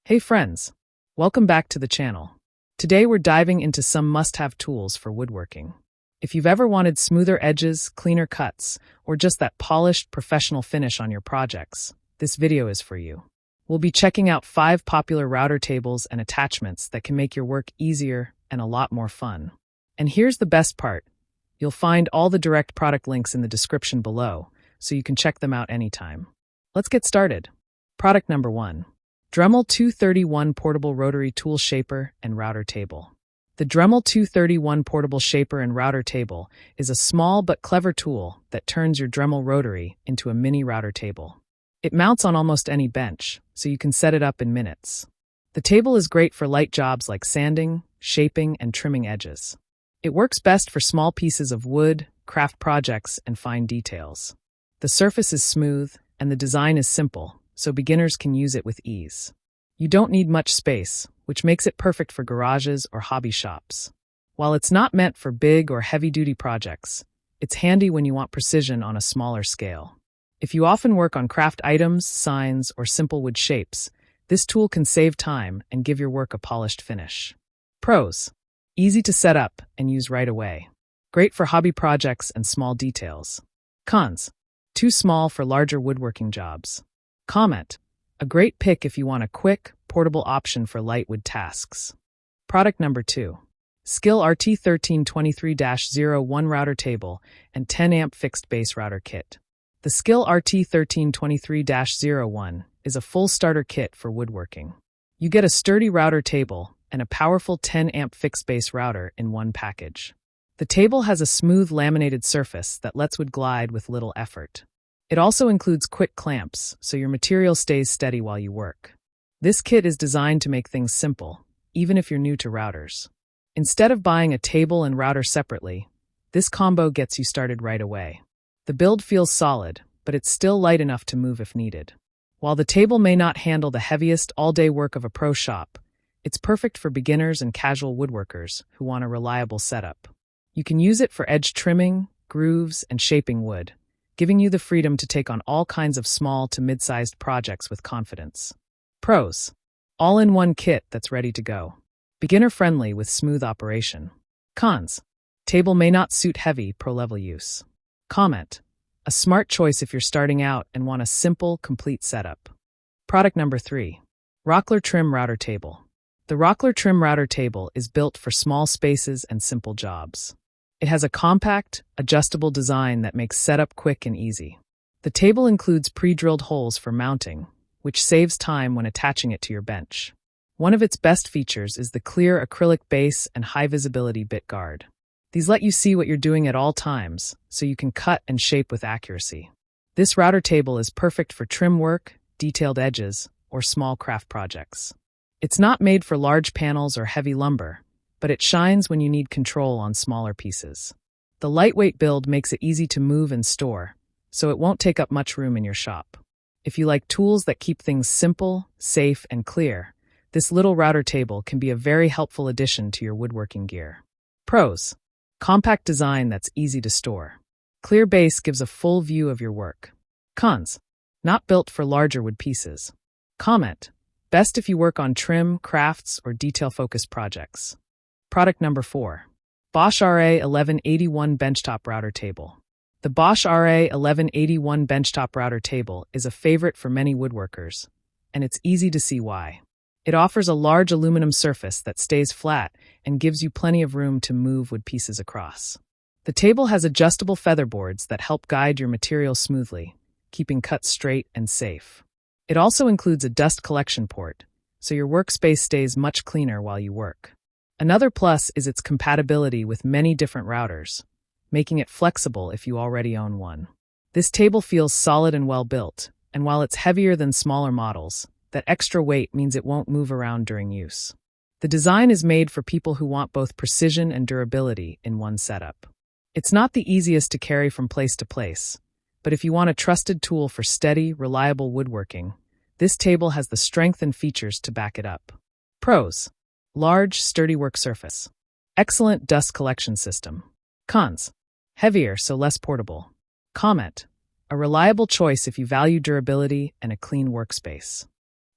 Hey friends, welcome back to the channel. Today we're diving into some must-have tools for woodworking. If you've ever wanted smoother edges, cleaner cuts, or just that polished professional finish on your projects, this video is for you. We'll be checking out 5 popular router tables and attachments that can make your work easier and a lot more fun. And here's the best part. You'll find all the direct product links in the description below, so you can check them out anytime. Let's get started. Product number 1. Dremel 231 Portable Rotary Tool Shaper and Router Table. The Dremel 231 Portable Shaper and Router Table is a small but clever tool that turns your Dremel rotary into a mini router table. It mounts on almost any bench, so you can set it up in minutes. The table is great for light jobs like sanding, shaping, and trimming edges. It works best for small pieces of wood, craft projects, and fine details. The surface is smooth, and the design is simple, so beginners can use it with ease. You don't need much space, which makes it perfect for garages or hobby shops. While it's not meant for big or heavy-duty projects, it's handy when you want precision on a smaller scale. If you often work on craft items, signs, or simple wood shapes, this tool can save time and give your work a polished finish. Pros: easy to set up and use right away. Great for hobby projects and small details. Cons: too small for larger woodworking jobs. Comment: a great pick if you want a quick, portable option for light wood tasks. Product number 2. Skil RT1323-01 Router Table and 10 amp Fixed Base Router Kit. The Skil RT1323-01 is a full starter kit for woodworking. You get a sturdy router table and a powerful 10 amp fixed base router in one package. The table has a smooth laminated surface that lets wood glide with little effort. It also includes quick clamps, so your material stays steady while you work. This kit is designed to make things simple, even if you're new to routers. Instead of buying a table and router separately, this combo gets you started right away. The build feels solid, but it's still light enough to move if needed. While the table may not handle the heaviest all-day work of a pro shop, it's perfect for beginners and casual woodworkers who want a reliable setup. You can use it for edge trimming, grooves, and shaping wood, giving you the freedom to take on all kinds of small to mid-sized projects with confidence. Pros: all-in-one kit that's ready to go. Beginner-friendly with smooth operation. Cons: table may not suit heavy, pro-level use. Comment: a smart choice if you're starting out and want a simple, complete setup. Product number 3. Rockler Trim Router Table. The Rockler Trim Router Table is built for small spaces and simple jobs. It has a compact, adjustable design that makes setup quick and easy. The table includes pre-drilled holes for mounting, which saves time when attaching it to your bench. One of its best features is the clear acrylic base and high-visibility bit guard. These let you see what you're doing at all times, so you can cut and shape with accuracy. This router table is perfect for trim work, detailed edges, or small craft projects. It's not made for large panels or heavy lumber, but it shines when you need control on smaller pieces. The lightweight build makes it easy to move and store, so it won't take up much room in your shop. If you like tools that keep things simple, safe, and clear, this little router table can be a very helpful addition to your woodworking gear. Pros: compact design that's easy to store. Clear base gives a full view of your work. Cons: not built for larger wood pieces. Comment: best if you work on trim, crafts, or detail-focused projects. Product number 4. Bosch RA1181 Benchtop Router Table. The Bosch RA1181 Benchtop Router Table is a favorite for many woodworkers, and it's easy to see why. It offers a large aluminum surface that stays flat and gives you plenty of room to move wood pieces across. The table has adjustable featherboards that help guide your material smoothly, keeping cuts straight and safe. It also includes a dust collection port, so your workspace stays much cleaner while you work. Another plus is its compatibility with many different routers, making it flexible if you already own one. This table feels solid and well built, and while it's heavier than smaller models, that extra weight means it won't move around during use. The design is made for people who want both precision and durability in one setup. It's not the easiest to carry from place to place, but if you want a trusted tool for steady, reliable woodworking, this table has the strength and features to back it up. Pros: large, sturdy work surface. Excellent dust collection system. Cons: heavier, so less portable. Comment: a reliable choice if you value durability and a clean workspace.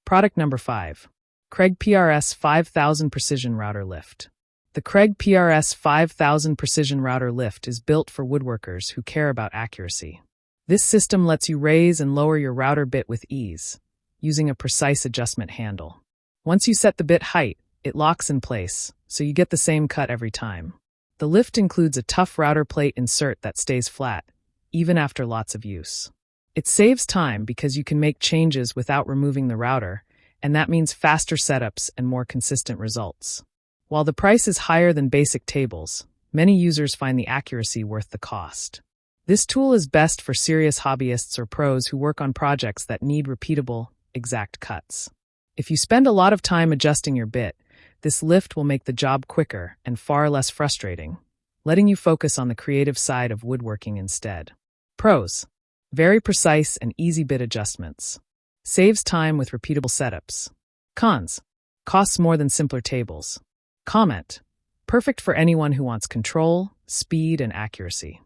Product number 5. Kreg PRS5000 Precision Router Lift. The Kreg PRS5000 Precision Router Lift is built for woodworkers who care about accuracy. This system lets you raise and lower your router bit with ease, using a precise adjustment handle. Once you set the bit height, it locks in place, so you get the same cut every time. The lift includes a tough router plate insert that stays flat, even after lots of use. It saves time because you can make changes without removing the router, and that means faster setups and more consistent results. While the price is higher than basic tables, many users find the accuracy worth the cost. This tool is best for serious hobbyists or pros who work on projects that need repeatable, exact cuts. If you spend a lot of time adjusting your bit, this lift will make the job quicker and far less frustrating, letting you focus on the creative side of woodworking instead. Pros: very precise and easy bit adjustments. Saves time with repeatable setups. Cons: costs more than simpler tables. Comment: perfect for anyone who wants control, speed, and accuracy.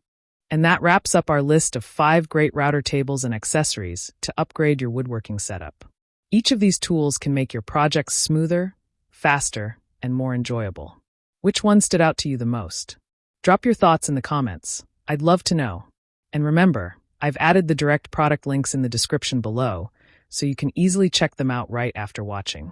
And that wraps up our list of 5 great router tables and accessories to upgrade your woodworking setup. Each of these tools can make your projects smoother, faster, and more enjoyable. Which one stood out to you the most? Drop your thoughts in the comments. I'd love to know. And remember, I've added the direct product links in the description below, so you can easily check them out right after watching.